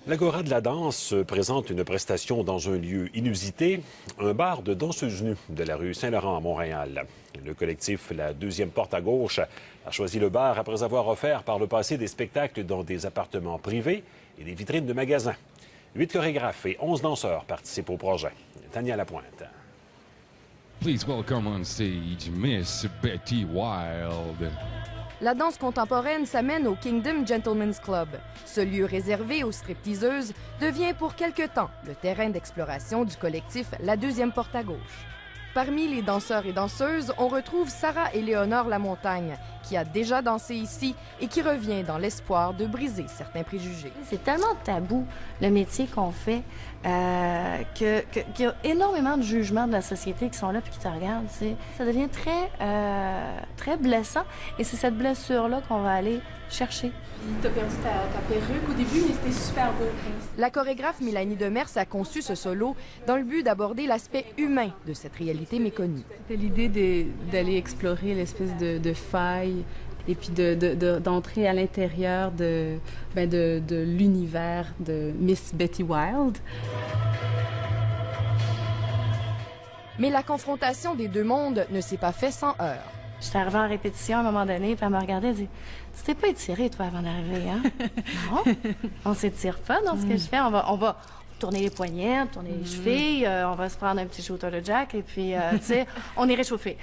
L'Agora de la danse présente une prestation dans un lieu inusité, un bar de danseuses nues de la rue Saint-Laurent à Montréal. Le collectif La Deuxième Porte à Gauche a choisi le bar après avoir offert par le passé des spectacles dans des appartements privés et des vitrines de magasins. 8 chorégraphes et 11 danseurs participent au projet. Tania Lapointe. Please welcome on stage Miss Betty Wild. La danse contemporaine s'amène au Kingdom Gentlemen's Club. Ce lieu réservé aux stripteaseuses devient pour quelque temps le terrain d'exploration du collectif La Deuxième Porte à Gauche. Parmi les danseurs et danseuses, on retrouve Sarah-Éléonore Lamontagne, qui a déjà dansé ici et qui revient dans l'espoir de briser certains préjugés. C'est tellement tabou, le métier qu'on fait, qu'il y a énormément de jugements de la société qui sont là et qui te regardent. Ça devient très blessant et c'est cette blessure-là qu'on va aller chercher. T'as perdu ta perruque au début, mais c'était super beau. La chorégraphe Mélanie Demers a conçu ce solo dans le but d'aborder l'aspect humain de cette réalité méconnue. C'était l'idée d'aller explorer l'espèce de faille et puis d'entrer à l'intérieur de l'univers de Miss Betty Wild. Mais la confrontation des deux mondes ne s'est pas faite sans heurts. J'étais arrivée en répétition à un moment donné, puis elle me regardait et dit « Tu t'es pas étirée, toi, avant d'arriver, hein? » Non, on s'étire pas dans ce que je fais. On va tourner les poignets, tourner les chevilles, on va se prendre un petit shooter de Jack, et puis, tu sais, on est réchauffé.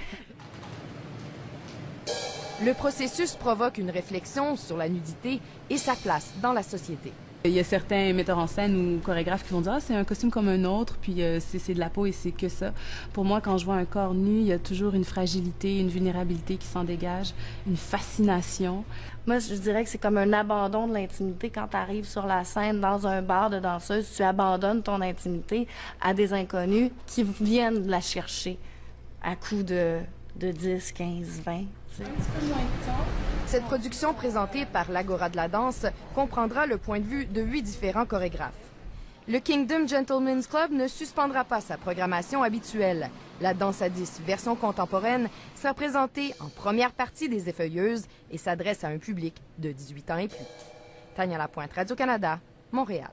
Le processus provoque une réflexion sur la nudité et sa place dans la société. Il y a certains metteurs en scène ou chorégraphes qui vont dire « Ah, c'est un costume comme un autre, puis c'est de la peau et c'est que ça. » Pour moi, quand je vois un corps nu, il y a toujours une fragilité, une vulnérabilité qui s'en dégage, une fascination. Moi, je dirais que c'est comme un abandon de l'intimité quand tu arrives sur la scène dans un bar de danseuse. Tu abandonnes ton intimité à des inconnus qui viennent la chercher à coups de 10, 15, 20. Cette production présentée par l'Agora de la danse comprendra le point de vue de 8 différents chorégraphes. Le Kingdom Gentlemen's Club ne suspendra pas sa programmation habituelle. La danse à 10 version contemporaine sera présentée en première partie des Effeuilleuses et s'adresse à un public de 18 ans et plus. Tania Lapointe, Radio-Canada, Montréal.